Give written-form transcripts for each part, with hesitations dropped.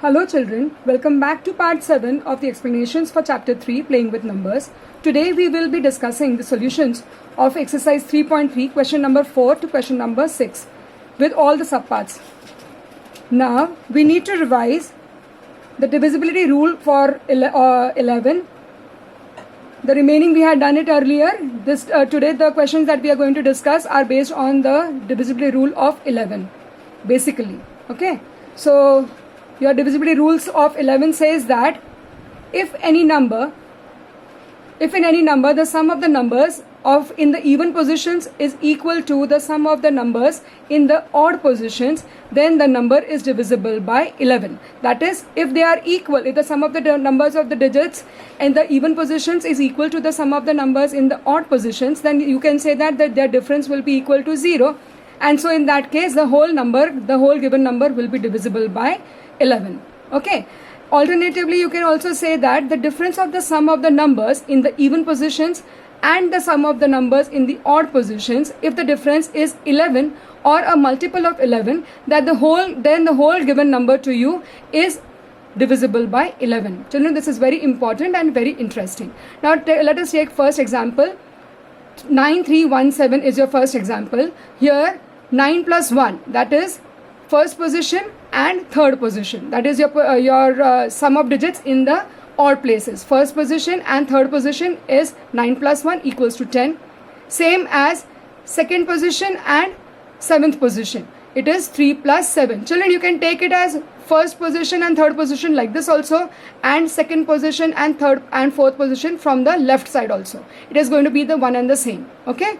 Hello children, welcome back to part 7 of the explanations for chapter 3 playing with numbers. Today we will be discussing the solutions of exercise 3.3 question number 4 to question number 6 with all the subparts. Now we need to revise the divisibility rule for 11. The remaining we had done it earlier. Today the questions that we are going to discuss are based on the divisibility rule of 11 basically. Okay, so your divisibility rules of 11 says that if in any number the sum of the numbers in the even positions is equal to the sum of the numbers in the odd positions, then the number is divisible by 11. That is, if they are equal, if the sum of the numbers of the digits in the even positions is equal to the sum of the numbers in the odd positions, then you can say that their difference will be equal to 0. And so in that case, the whole given number will be divisible by 11. Okay. Alternatively, you can also say that the difference of the sum of the numbers in the even positions and the sum of the numbers in the odd positions, if the difference is 11 or a multiple of 11, then the whole given number to you is divisible by 11. Children, this is very important and very interesting. Now let us take first example. 9317 is your first example. Here 9 plus 1, that is first position and third position, that is your sum of digits in the odd places. First position and third position is 9 plus 1 equals to 10. Same as second position and seventh position, it is 3 plus 7. Children, you can take it as first position and third position like this also, and second position and third and fourth position from the left side also. It is going to be the one and the same. Okay,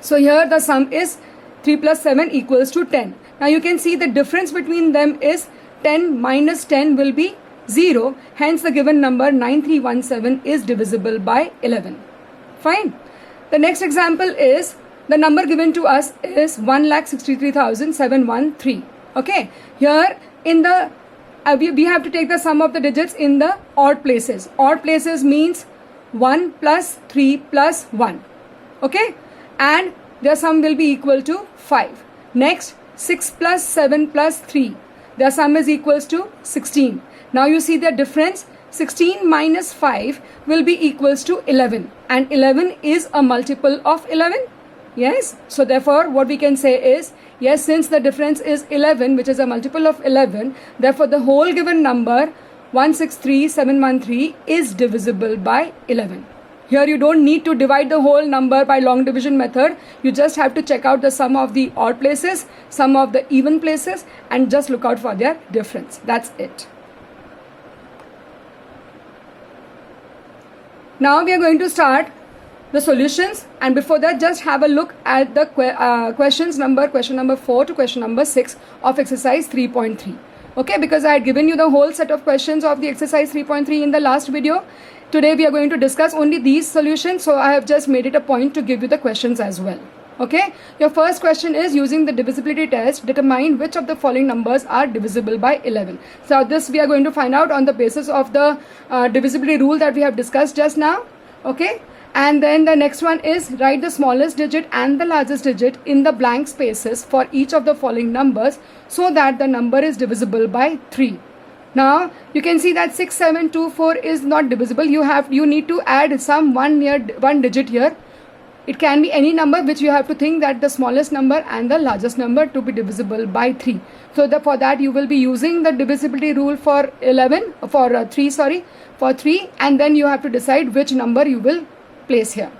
so here the sum is 3 plus 7 equals to 10. Now you can see the difference between them is 10 minus 10 will be 0. Hence the given number 9317 is divisible by 11. Fine. The next example is the number given to us is 1,63,713. Okay. Here in the we have to take the sum of the digits in the odd places. Odd places means 1 plus 3 plus 1. Okay. And their sum will be equal to 5. Next, 6 plus 7 plus 3. Their sum is equals to 16. Now you see the difference. 16 minus 5 will be equals to 11. And 11 is a multiple of 11. Yes. So therefore what we can say is, yes, since the difference is 11, which is a multiple of 11, therefore the whole given number 163,713 is divisible by 11. Here you don't need to divide the whole number by long division method. You just have to check out the sum of the odd places, sum of the even places, and just look out for their difference. That's it. Now we are going to start the solutions, and before that just have a look at the question number 4 to question number 6 of exercise 3.3. Okay, because I had given you the whole set of questions of the exercise 3.3 in the last video. Today we are going to discuss only these solutions, so I have just made it a point to give you the questions as well. Okay, your first question is, using the divisibility test, determine which of the following numbers are divisible by 11. So this we are going to find out on the basis of the divisibility rule that we have discussed just now. Okay, and then the next one is, write the smallest digit and the largest digit in the blank spaces for each of the following numbers so that the number is divisible by 3. Now you can see that 6724 is not divisible. You need to add some one digit here. It can be any number which you have to think that the smallest number and the largest number to be divisible by 3. So for that you will be using the divisibility rule for 3, and then you have to decide which number you will place here.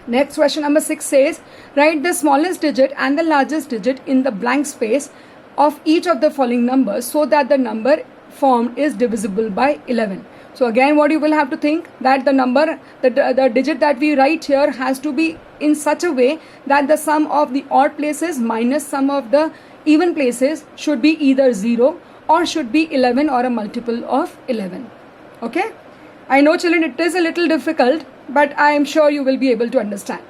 Next, question number 6 says, write the smallest digit and the largest digit in the blank space of each of the following numbers so that the number formed is divisible by 11. So again, what you will have to think that the number, the digit that we write here has to be in such a way that the sum of the odd places minus sum of the even places should be either 0 or should be 11 or a multiple of 11. Okay, I know children it is a little difficult, but I am sure you will be able to understand.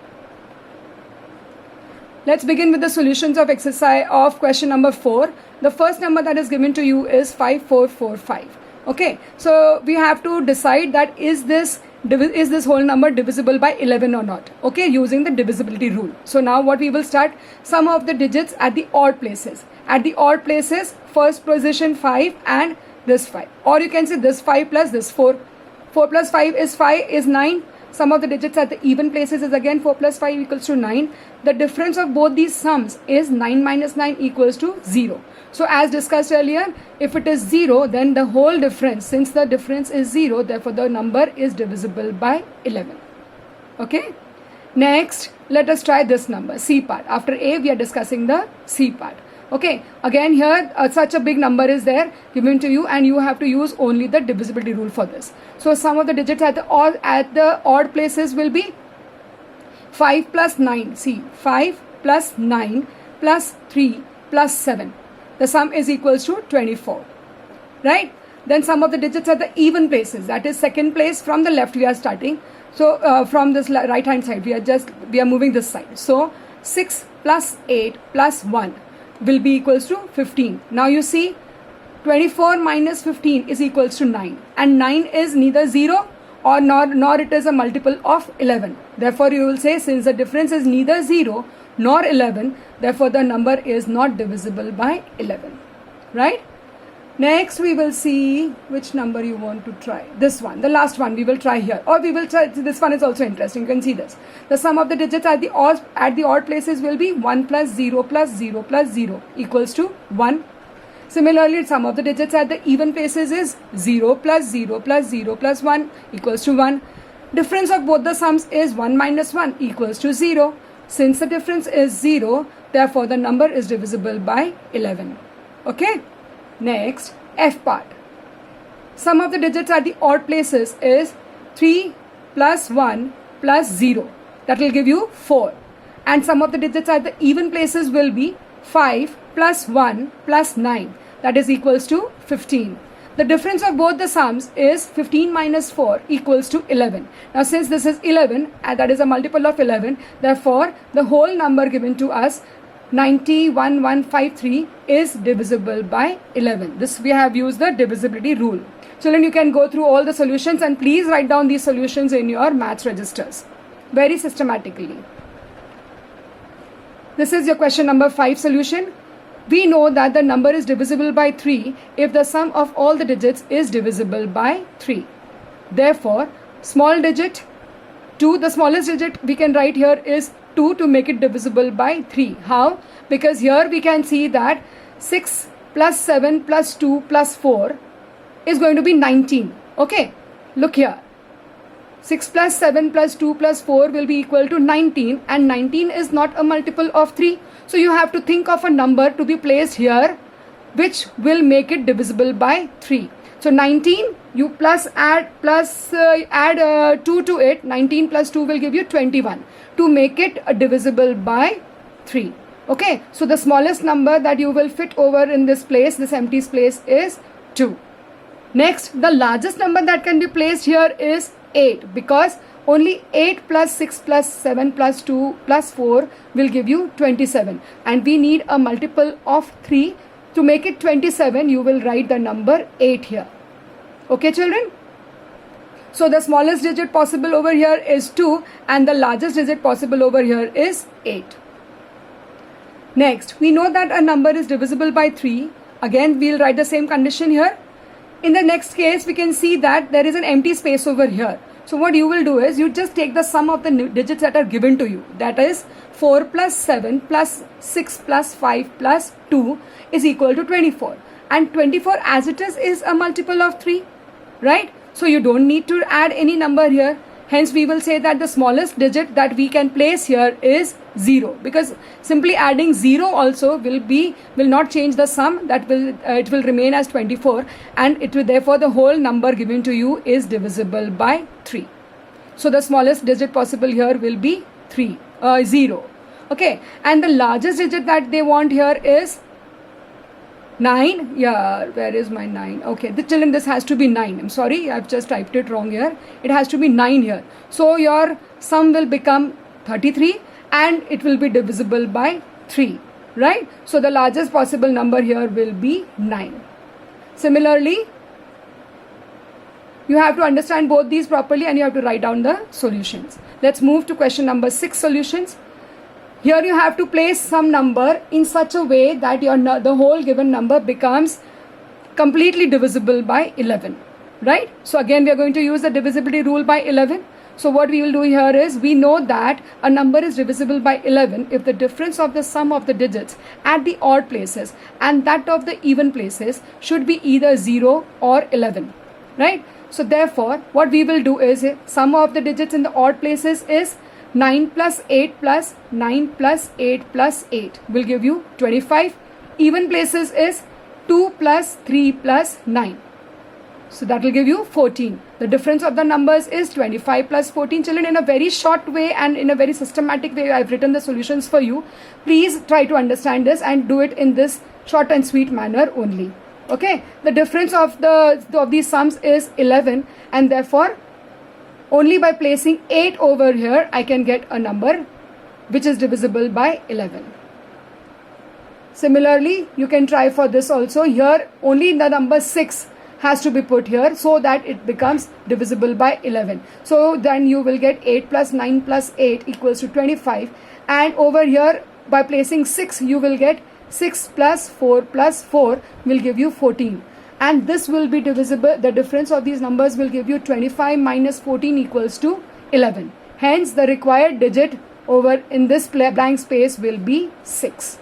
Let's begin with the solutions of exercise of question number 4. The first number that is given to you is 5445. Okay, so we have to decide that is this whole number divisible by 11 or not. Okay, using the divisibility rule. So now what we will start, sum of the digits at the odd places. At the odd places, first position 5 and this 5. Or you can say this 5 plus this 4. 4 plus 5 is 9. Sum of the digits at the even places is again 4 plus 5 equals to 9. The difference of both these sums is 9 minus 9 equals to 0. So as discussed earlier, if it is 0, then the whole difference, since the difference is 0, therefore the number is divisible by 11. Okay. Next, let us try this number, C part. After A, we are discussing the C part. Okay, again here such a big number is there given to you, and you have to use only the divisibility rule for this. So sum of the digits at the odd places will be 5 plus 9. See, 5 plus 9 plus 3 plus 7. The sum is equals to 24. Right? Then sum of the digits at the even places, that is second place from the left we are starting. So from this right hand side we are moving this side. So 6 plus 8 plus 1 will be equals to 15. Now you see 24 minus 15 is equals to 9, and 9 is neither 0 or nor it is a multiple of 11. Therefore you will say, since the difference is neither 0 nor 11, therefore the number is not divisible by 11. Right? Next we will see which number you want to try. This one, the last one we will try here, or we will try, this one is also interesting. You can see this. The sum of the digits at the odd places will be 1 plus 0 plus 0 plus 0 equals to 1. Similarly, sum of the digits at the even places is 0 plus 0 plus 0 plus 1 equals to 1. Difference of both the sums is 1 minus 1 equals to 0. Since the difference is 0, therefore the number is divisible by 11. Okay. Next, F part. Sum of the digits at the odd places is 3 plus 1 plus 0. That will give you 4. And sum of the digits at the even places will be 5 plus 1 plus 9. That is equals to 15. The difference of both the sums is 15 minus 4 equals to 11. Now since this is 11, and that is a multiple of 11, therefore the whole number given to us 91,153 is divisible by 11. This we have used the divisibility rule. Children, you can go through all the solutions and please write down these solutions in your maths registers very systematically. This is your question number 5 solution. We know that the number is divisible by 3 if the sum of all the digits is divisible by 3. Therefore, small digit 2, the smallest digit we can write here is 2 to make it divisible by 3. How? Because here we can see that 6 plus 7 plus 2 plus 4 is going to be 19. Okay, look here. 6 plus 7 plus 2 plus 4 will be equal to 19, and 19 is not a multiple of 3. So you have to think of a number to be placed here which will make it divisible by 3. So 19, you add 2 to it. 19 plus 2 will give you 21 to make it divisible by 3. Okay, so the smallest number that you will fit over in this place, this empty space, is 2. Next, the largest number that can be placed here is 8, because only 8 plus 6 plus 7 plus 2 plus 4 will give you 27, and we need a multiple of 3. To make it 27, you will write the number 8 here. Okay, children? So the smallest digit possible over here is 2, and the largest digit possible over here is 8. Next, we know that a number is divisible by 3. Again, we'll write the same condition here. In the next case, we can see that there is an empty space over here. So what you will do is, you just take the sum of the digits that are given to you. That is 4 plus 7 plus 6 plus 5 plus 2 is equal to 24. And 24 as it is a multiple of 3. Right? So you don't need to add any number here. Hence we will say that the smallest digit that we can place here is 0, because simply adding 0 also will not change the sum. That it will remain as 24, and it will, therefore the whole number given to you is divisible by 3. So the smallest digit possible here will be 0. Okay, and the largest digit that they want here is 9. Yeah, where is my 9? Okay, the children, this has to be 9. I'm sorry, I've just typed it wrong here. It has to be 9 here. So your sum will become 33, and it will be divisible by 3. Right? So the largest possible number here will be 9. Similarly, you have to understand both these properly, and you have to write down the solutions. Let's move to question number 6 solutions. Here you have to place some number in such a way that the whole given number becomes completely divisible by 11, right? So again, we are going to use the divisibility rule by 11. So what we will do here is, we know that a number is divisible by 11 if the difference of the sum of the digits at the odd places and that of the even places should be either 0 or 11, right? So therefore, what we will do is, sum of the digits in the odd places is 9 plus 8 plus 9 plus 8 plus 8 will give you 25. Even places is 2 plus 3 plus 9. So that will give you 14. The difference of the numbers is 25 plus 14. Children, in a very short way and in a very systematic way, I've written the solutions for you. Please try to understand this and do it in this short and sweet manner only. Okay, the difference of these sums is 11, and therefore only by placing 8 over here I can get a number which is divisible by 11. Similarly, you can try for this also. Here only the number 6 has to be put here so that it becomes divisible by 11. So then you will get 8 plus 9 plus 8 equals to 25, and over here by placing 6 you will get 6 plus 4 will give you 14, and this will be divisible. The difference of these numbers will give you 25 minus 14 equals to 11. Hence the required digit over in this blank space will be 6.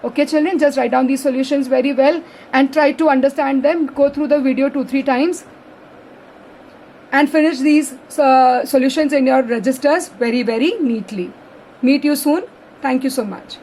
Okay children, just write down these solutions very well and try to understand them. Go through the video 2-3 times and finish these solutions in your registers very neatly. Meet you soon. Thank you so much.